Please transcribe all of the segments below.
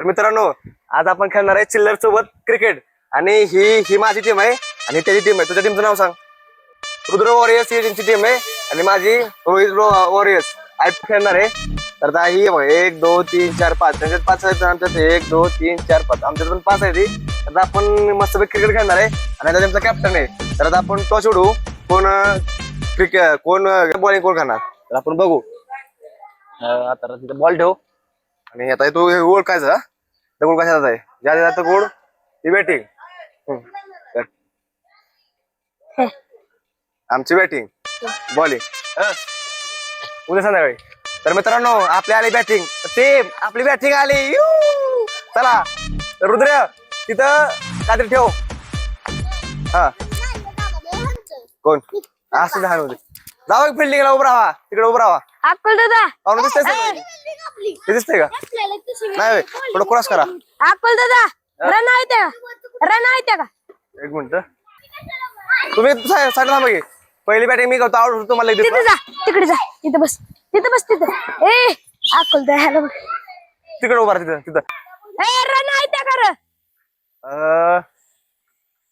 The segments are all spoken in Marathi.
तर मित्रांनो आज आपण खेळणार आहे चिल्लर सोबत क्रिकेट आणि ही माझी टीम आहे आणि त्याची टीम आहे. तुझ्या टीमचं नाव सांग. रुद्र वॉरियर्स ही त्यांची टीम आहे आणि माझी रोहित वॉरियर्स आई खेळणार आहे. तर आता ही 1 2 3 4 5 त्यांच्यात 5 आहेत आमच्यात 1 2 3 4 5 आमच्यात पण 5 आहे ती. आता आपण मस्त क्रिकेट खेळणार आहे आणि आता त्यांचा कॅप्टन आहे. तर आता आपण टॉस उडू कोण क्रिकेट कोण बॉलिंग कोण करणार तर आपण बघू. आता तिथे बॉल ठेव आणि आता तू गोल कायचा गोल कशाचा आहे ज्या जातं गोड ती बॅटिंग आमची बॅटिंग बॉलिंग उद्या संध्याकाळी. तर मित्रांनो आपली आली बॅटिंग ते आपली बॅटिंग आली. चला रुद्र तिथं काहीतरी ठेव. हा कोण असं झालं होते जाऊ फिल्डिंगला उभं राहा तिकडे उभं राहा. अक्कल दादा पाहुणे दिसतंय ते दिसतंय का नाही थोडं क्रॉस करा. अक्कल दादा रन आहे त्या का एक मिनिट तुम्ही साईडला थांबा की पहिली बॅटिंग मी करतो आउट तुम्हाला तिथे जा तिकडे जा तिथे बस तिथे ए अक्कल दादा तिकडे उभा राहा तिथं ए रन आहे त्या का रे?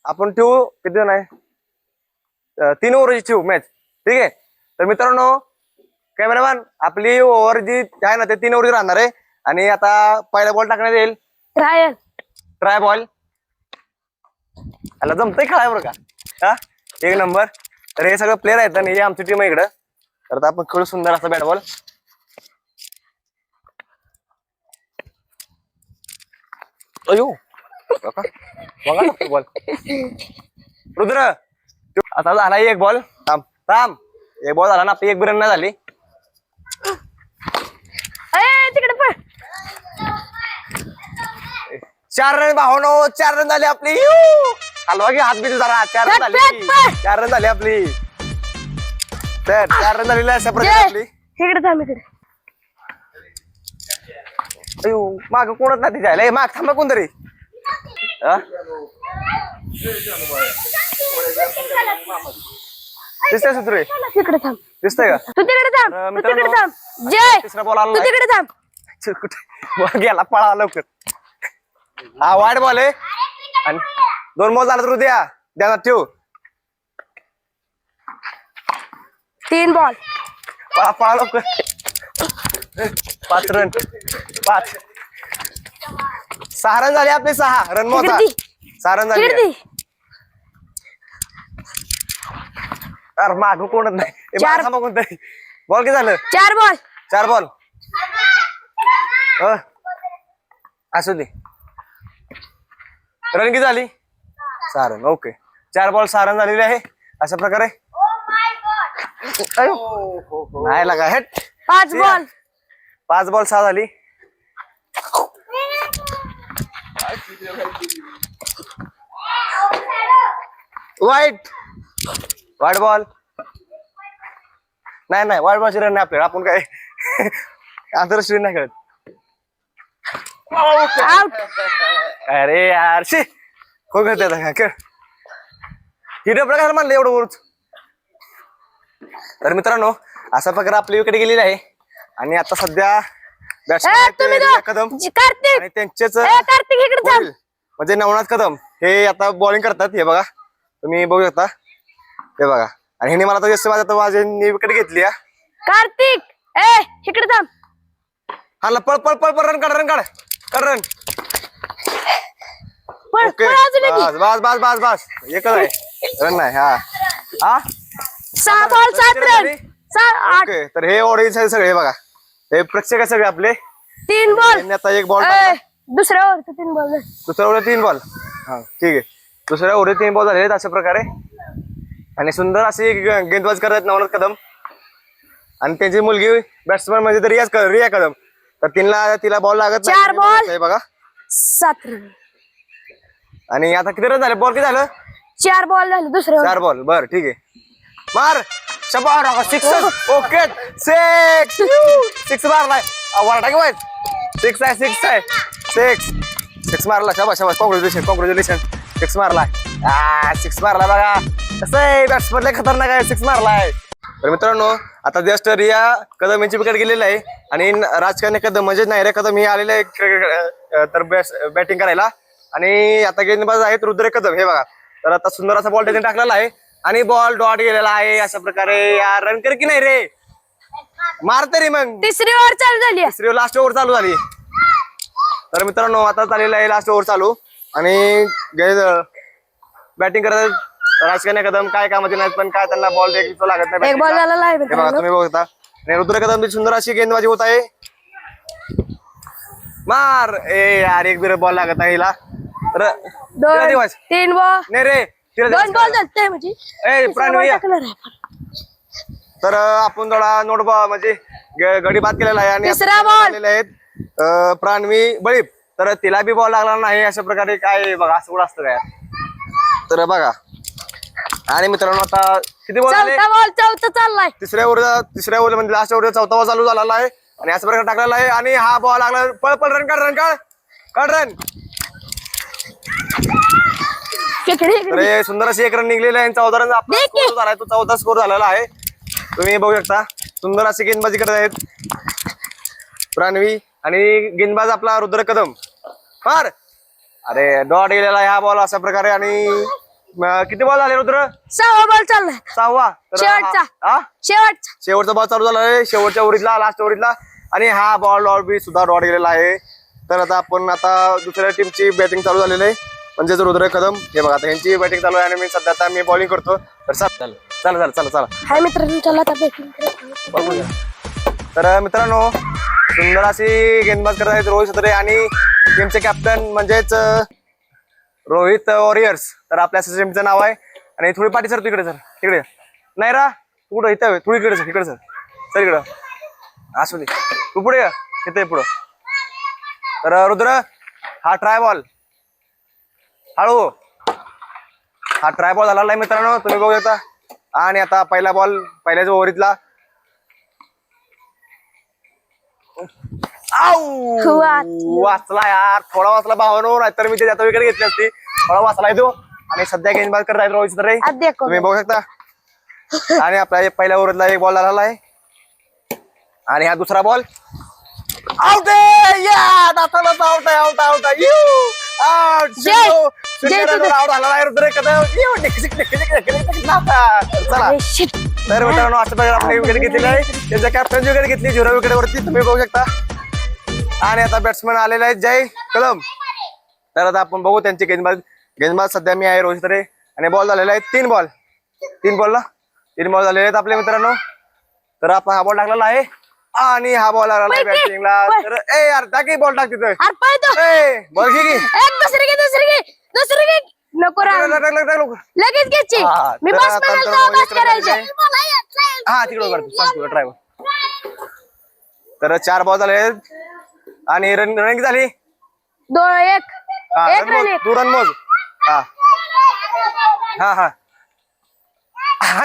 आपण ठेवू किती जण आहे 3 ओव्हरची ठेवू मॅच ठीक आहे. तर मित्रांनो कॅमेरामॅन आपली ओव्हर जी आहे ना ते 3 ओव्हर राहणार आहे आणि आता पहिला बॉल टाकण्यात येईल ट्राय बॉल. याला जमतंय खेळाय बरं का हा 1 नंबर. तर हे सगळं प्लेअर आहेत आणि हे आमची टीम आहे इकडं. तर आता आपण खेळू सुंदर असा बॅट बॉल. अयो बॉल रुद्र आता झाला 1 बॉल. थांब 1 बॉल झाला ना आपली 1 रन नाही झाली. तिकडे पण 4 रन भावनो 4 रन झाली आपली. हलवा की हात बी जरा 4 रन झाली 4 रन झाली आपली. तर 4 रन झालेली अशा प्रकारे आपली. इकडे थांब इकडे अयो माग कोणच नाही तिच्या माग थांबा कोणतरी दिसतंय सुत्रे तिकडे थांब दिसतंय का तू तिकडे थांब जय तिसरा बॉल आला तू तिकडे थांब कुठे गेला पळा लवकर. हा वाईट बॉल आहे आणि 2 बॉल झाला तर द्या ध्यानात ठेव. 3 बॉल पळा लवकर 5 रन 5 6 रन झाले आपले 6 रन मोजा 6 रन झाले. अरे माग कोणच नाही थांबा कोणतरी बॉल किती झालं 4 बॉल असू दे. रन किती झाली 6 रन ओके 4 बॉल 6 रन झालेले आहे अशा प्रकारे. नाही लागा हेट 5 बॉल 6 झाली. वाईट बॉल नाही वाईट बॉलची रन नाही आपल्याला आपण काय आंतरराष्ट्रीय नाही खेळत. अरे यार शे कोण खेळते आता खेळ हिरव्या प्रकार म्हणलं एवढं वरच. तर मित्रांनो अशा प्रकारे आपली विकेट गेलेली आहे आणि आता सध्या बॅट्समॅन कदम आणि त्यांचेच म्हणजे नवनाथ कदम हे आता बॉलिंग करतात. हे बघा तुम्ही बघू शकता हे बघा आणि ह्याने मला तर माझी विकेट घेतली. कार्तिक इकडे थांब हा पळ रन काढ रन ओके बस एकच आहे रन नाही. हा 6 बॉल 7 रन ओके. तर हे ऑडियन्स आहे सगळे बघा हे प्रेक्षक आहे सगळे आपले. 3 बॉल आता 1 बॉल दुसऱ्या ओव्हरचे 3 बॉल दुसऱ्या ओव्हर 3 बॉल हा ठीक आहे. दुसऱ्या ओव्हर 3 बॉल झाले अशा प्रकारे आणि सुंदर अशी गेंदबाज करतात नवनाथ कदम आणि त्यांची मुलगी बॅट्समॅन म्हणजे तर रिया कदम. तर तिला बॉल लागत 4 बॉल बघा 7 रन आणि आता किती रन झाले बॉल किती झालं 4 बॉल झाले दुसरे 4 बॉल बर ठीक आहे. मार 6 ओके 6 मारलाय वाटा की 6 आहे 6 मारला शाबाश कॉंग्रॅच्युलेशन 6 मारलाय 6 मारला बघा कसं आहे बॅट्समॅन लय खतरनाक आहे 6 मारलाय. तर मित्रांनो आता जस्ट रिया कदम यांची विकेट गेलेली आहे आणि राजकन्या कदम म्हणजे नायरा कदम ही आलेले आहे तर बॅटिंग करायला आणि आता गेंदबाज आहेत रुद्र कदम हे बघा. तर आता सुंदर असा बॉल त्यांनी टाकलेला आहे आणि बॉल डॉट गेलेला आहे अशा प्रकारे. यार रन कर की नाही रे, मार तरी मग. तिसरी ओव्हर चालू झाली आहे. तिसरी लास्ट ओव्हर चालू झाली. तर मित्रांनो आता झालेला आहे लास्ट ओव्हर चालू आणि बॅटिंग करत राजकन्या कदम काय कामाचे नाहीत पण काय त्यांना बॉल देखील लागत नाही. एक बॉल झालेला आहे हे बघा मित्रांनो. तुम्ही बघता आणि रुद्र कदम सुंदर अशी गेंदबाजी होत आहे. मार ए यार एक बिर बॉल लागत नाही हिला. तर तिला दिवस 3 बॉल नाही रे तिला 2 बॉल झालते म्हणजे ए प्राणवी टाकणार आहे. तर आपण थोडा नोट म्हणजे गडी बाद केलेला आहे आणि तिसरा ball. आलेले आहेत प्राणवी बळीप. तर तिला बी बॉल लागला नाही अशा प्रकारे काय बघा असं कुठं असतं काय. तर बघा आणि मित्रांनो आता किती बॉल झाले. चौथा बॉल चौथा चाललाय. तिसऱ्या ओव्हर म्हणजे लास्ट ओव्हर चौथा बॉल चालू झालेला आहे आणि अशा प्रकारे टाकलेला आहे आणि हा बॉल लागला. पळ पळ रन काढ रन. तर हे सुंदर अशी एक रन निघलेली आहे. 14 रन आपला स्कोर झालाय तो 14 स्कोर झालेला आहे. तुम्ही बघू शकता सुंदर अशी गेंदबाजी करत आहेत प्राणवी आणि गेंदबाज आपला रुद्र कदम. फार अरे डॉट गेलेला आहे हा बॉल अशा प्रकारे आणि किती बॉल झाले रुद्र. 6वा बॉल चाललाय. 6वा. शेवटचा. शेवटचा बॉल चालू झाला आहे शेवटच्या ओव्हरीतला लास्ट ओव्हरीतला आणि हा बॉल बी सुद्धा डॉट गेलेला आहे. तर आता आपण आता दुसऱ्या टीमची बॅटिंग चालू झालेली आहे म्हणजेच रुद्र कदम. हे बघा आता यांची बॅटिंग चालू आहे आणि मी सध्या आता मी बॉलिंग करतो. तर चला हाय मित्रांनो चला आता बॅटिंग बघूया. तर मित्रांनो सुंदर अशी गेंदबाज करत आहेत रोहित सत्रे आणि टीमचे कॅप्टन म्हणजेच रोहित वॉरियर्स. तर आपल्या टीमचं नाव आहे आणि थोडी पाठी सर तिकडे सर तिकडे नाही रा तू कुठं इथं थोडी इकडे सर सर इकडं असू दे तू पुढे इथे पुढं. तर रुद्र हा ट्राय बॉल हळू हा ट्राय बॉल झालेला आहे मित्रांनो तुम्ही बघू शकता. आणि आता पहिला बॉल पहिल्याच ओव्हरीतला वाचला यार थोडा वाचला भावानो नाहीतर मी ते आता विकेट घेतली असती. थोडा वाचलाय तो आणि सध्या गेंदबाज करत आहेत रोहित सत्रे तुम्ही बघू शकता. आणि आपला पहिल्या ओव्हरला एक बॉल झालेला आहे आणि हा दुसरा बॉल आउट आहे. चला तर मित्रांनो अशा प्रकारे आपण विकेट घेतलेली आहे. त्यांच्या कॅप्टनची विकेट घेतली 0 विकेटवरती तुम्ही बघू शकता. आणि आता बॅट्समॅन आलेले आहेत जय कदम. तर आता आपण बघू त्यांचे गेंदबाज सध्या मी आहे रोहित सत्रे आणि बॉल झालेला आहे 3 बॉल झालेले आहेत आपले मित्रांनो. तर आपण हा बॉल टाकलेला आहे आणि हा बॉल आला आहे बॅटिंगला. तर ए यार टाकी बॉल टाक तिथं बॉल घे दुसरी घे नको लगेच घ्यायची. मी बस करायचे हा तिकडे ट्राय. तर 4 बॉल झाले आणि रनिंग झाली 2-1 तू रन मोज. हा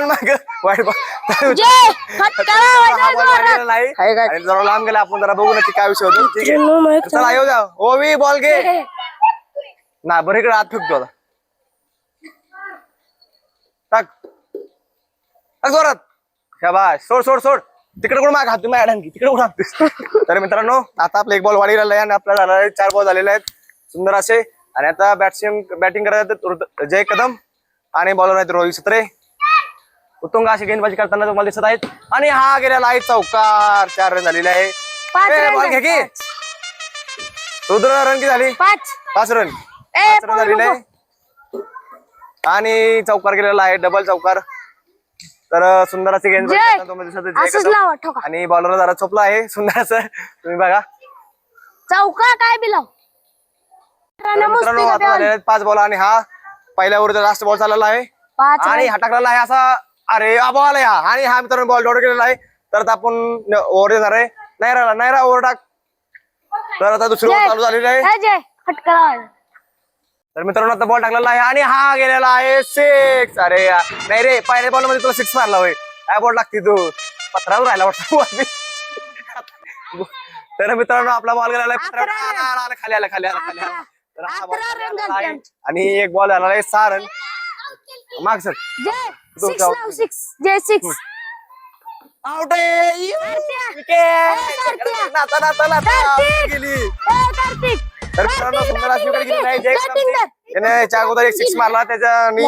मग वाईट जरा लांब गेला आपण जरा बघू नक्की काय विषय होतो. ठीक आहे चला येऊ द्या ओवी बॉल घे ना बरं इकडे हात फेकतो आता टाक जोरात शाबास सोड तिकडे कुठं माग हात तुम्ही आणखी तिकडे कुठं हाकतेस. तर मित्रांनो आता आपला एक बॉल वाढी राहिला आहे आणि आपला झाला आहे 4 बॉल झालेले आहेत सुंदर असे. आणि आता बॅटिंग करत जय कदम आणि बॉलर आहेत रोहित सत्रे. उत्तुंग अशी गेंदबाजी करताना तुम्हाला दिसत आहेत आणि हा गेलेला आहे चौकार. 4 रन झालेले आहे. बॉल घे की रुद्र रन की झाली 5 रन झालेले आहे आणि चौकार गेलेला आहे डबल चौकार. तर सुंदर अशी गेंदबाजी आणि बॉलर जरा चोपला आहे सुंदर असं तुम्ही बघा चौका काय बिलाव. मित्रांनो आता झालेले 5 बॉल आणि हा पहिल्या ओव्हरचा लास्ट बॉल चाललेला आहे आणि हा टाकलेला आहे असा अरे बॉल आहे हा आणि हा मित्रांनो बॉल डॉट केलेला आहे. तर आपण ओव्हर देणार आहे नाही रा ओव्हर टाक. तर आता दुसरी ओव्हर चालू झालेली आहे. तर मित्रांनो आता बॉल टाकलेला आहे आणि हा गेलेला आहे 6. अरे नाही रे पहिल्या बॉल मध्ये तुला 6 मारला होय काय बॉल टाकते तू पत्रावर राहिला वाटतं. तर मित्रांनो आपला बॉल गेलेला आहे खाली आला. तर हा बॉल आणि एक बॉल आला आहे 6 रन माग सर 6 आउट आहे नाता नाता नाता गेली कार्तिक तर मित्रांनो सुंदर अशी विकेट गेली नाही त्याने याच्या अगोदर एक सिक्स मारला त्याच्या आणि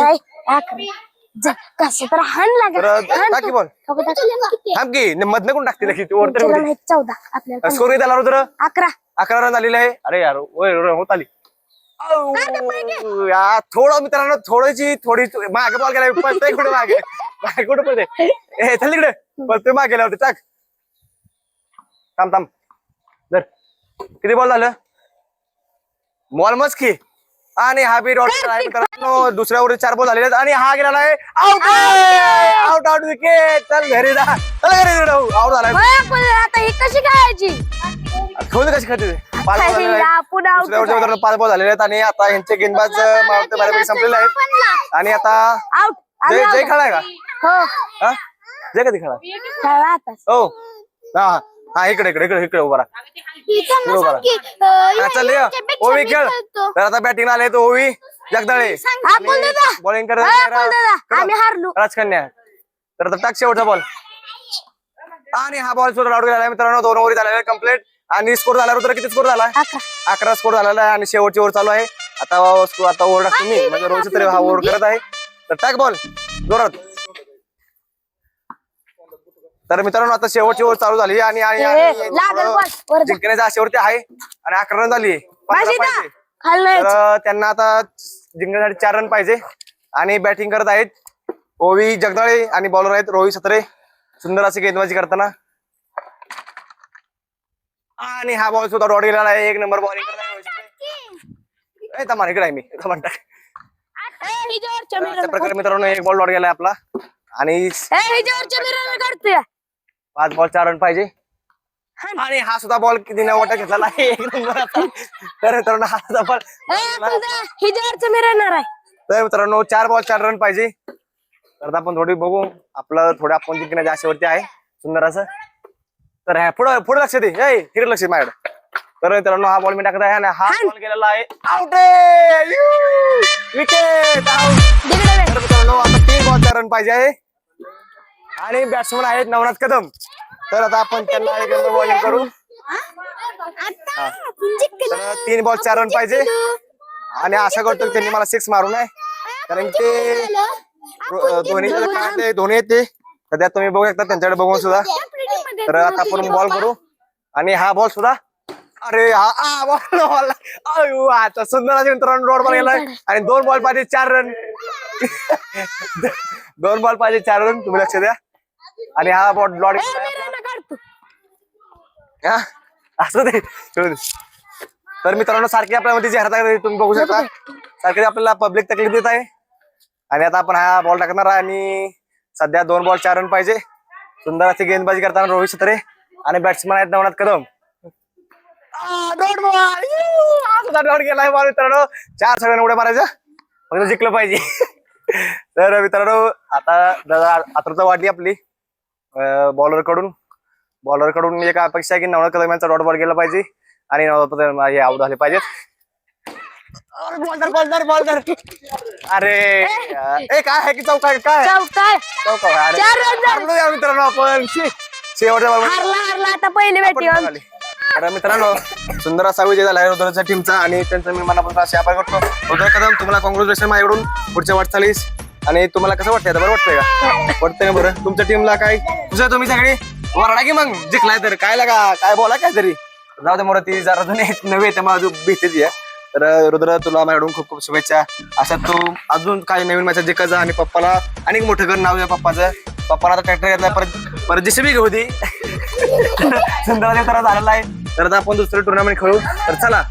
कसं तर हाण तर टाकी बॉल थांब की मधनं कोण टाकतील की वर तर 14 आपल्याला स्कोर किती झाला रुद्र 11 11 रन झालेले आहे अरे यार होत आली यार थोडं मित्रांनो थोडी मागे बॉल गेला पळतोय कुठे मागे कुठे पळते ए चल इकडे पळतोय मागे गेला होते टाक थांब जर किती बॉल झालं बॉल मस्त की आणि हा बी डॉट मित्रांनो दुसऱ्या ओव्हर 4 बॉल झालेले आहेत आणि हा गेलेला आहे आउट विकेट चल घरी जा आउट झालाय आता ही कशी खेळायची खेळून कशी खेळते 5 बॉल झालेले आहेत आणि आता यांचे गेंदबाज बऱ्यापैकी संपलेले आहेत आणि आता आउट जय खेळाय का हो जय कधी खेळा खेळा आता हो हा इकडे उभा राहा चल ओवी खेळ तर आता बॅटिंग आले तो ओवी जगदाळे बॉलिंग आम्ही हारलो राजकन्या तर आता टाक शेवटचा बॉल आणि हा बॉल सुद्धा आउट गेला मित्रांनो 2 ओव्हर झालेला कम्प्लीट आणि स्कोर झाला तर किती स्कोर झाला 11 स्कोर झालेला आहे आणि शेवटची ओव्हर चालू आहे आता ओव्हर टाकतो मी म्हणजे रोहित तरी हा ओव्हर करत आहे तर टाक बॉल जोरात तर मित्रांनो आता शेवटची ओव्हर चालू झाली आणि जिंकण्याच्या आशेवरती आहे आणि 11 रन झाली तर त्यांना आता जिंकण्यासाठी 4 रन पाहिजे आणि बॅटिंग करत आहेत ओवी जगदाळे आणि बॉलर आहेत रोहित सत्रे सुंदर अशी गेंदबाजी करताना आणि हा बॉल सुद्धा डॉट गेलेला आहे 1 नंबर बॉलिंग करत आहे तमार इकडे आहे मी अशा प्रकारे मित्रांनो 1 बॉल डॉट गेलाय आपला आणि 5 बॉल 4 रन पाहिजे आणि हा सुद्धा बॉल किती नवटा घेतलेला आहे 1 नंबर तर मित्रांनो हा सुद्धा बॉल तर मित्रांनो 4 बॉल 4 रन पाहिजे तर आपण थोडी बघू आपलं थोडं आपण जिंकण्याच्या आशेवरती आहे सुंदर असं तर ह्या पुढे लक्ष दे इकडे लक्ष माझ्याकडे तर मित्रांनो हा बॉल मी टाकत आहे आणि हा बॉल गेलेला आहे आउट विकेट आउट मित्रांनो आता 3 बॉल 4 रन पाहिजे आहे आणि बॅट्समन आहेत नवनाथ कदम तर आता आपण त्यांना 1 नंबर बॉलिंग करू तर 3 बॉल 4 रन पाहिजे आणि आशा करतो त्यांनी मला 6 मारू नये कारण ते धोनी येते सध्या तुम्ही बघू शकता त्यांच्याकडे बघून सुद्धा तर आता आपण बॉल करू आणि हा बॉल सुद्धा अरे हा बॉल आता सुंदर मित्रांनो डॉट बॉल गेलाय आणि 2 बॉल पाहिजे 4 रन 2 बॉल पाहिजे 4 रन तुम्ही लक्ष द्या आणि हा बॉल डॉट असं ते तर मित्रांनो सारखे आपल्यामध्ये जे हरतात तुम्ही बघू शकता सारखे आपल्याला पब्लिक तकलीफ देत आहे आणि आता आपण हा बॉल टाकणार आहे आणि सध्या 2 बॉल 4 रन पाहिजे सुंदर अशी गेंदबाजी करताना रोहित सत्रे आणि बॅट्समन आहेत नवनाथ कदम डॉट गेलाय बॉल मित्रांनो 4 सगळ्यांना उड्या मारायचं फक्त जिंकलं पाहिजे तर मित्रांनो आता आतुरता वाढली आपली बॉलर कडून एक अपेक्षा आहे की नवनाथ कदम यांचा डॉट बॉल गेला पाहिजे आणि हे आउट झाले पाहिजेत बॉलर अरे काय आहे की चौका मित्रांनो आपण शेवटच्या पहिली बॅटिंग तर मित्रांनो सुंदर असा विजय झाला आहे रुद्राच्या टीमचा आणि त्यांचा मी मनापासून असे आभार करतो रुद्र कदम तुम्हाला कॉंग्रॅच्युलेशन माझ्याकडून पुढच्या वाटचालीस आणि तुम्हाला कसं वाटतंय बरं वाटतंय का वाटतंय ना बरं तुमच्या टीमला काय तुझ्या तुम्ही सगळे वरडा की मग जिंकलाय तर काय लागा काय बोला काय तरी जाऊ दे मोर ती जरा नव्हे त्यामुळे भीतीच आहे तर रुद्र तुला माझ्याकडून खूप खूप शुभेच्छा अशा तू अजून काही नवीन मॅच जिंकायचा आणि पप्पाला अनेक मोठं कर नाव आहे पप्पाचं पप्पाला आता ट्रॅक्टर घेतलाय परत जेसीबी घेऊ ती सुंदर झालेला आहे तर आता आपण दुसरं टुर्नामेंट खेळू तर चला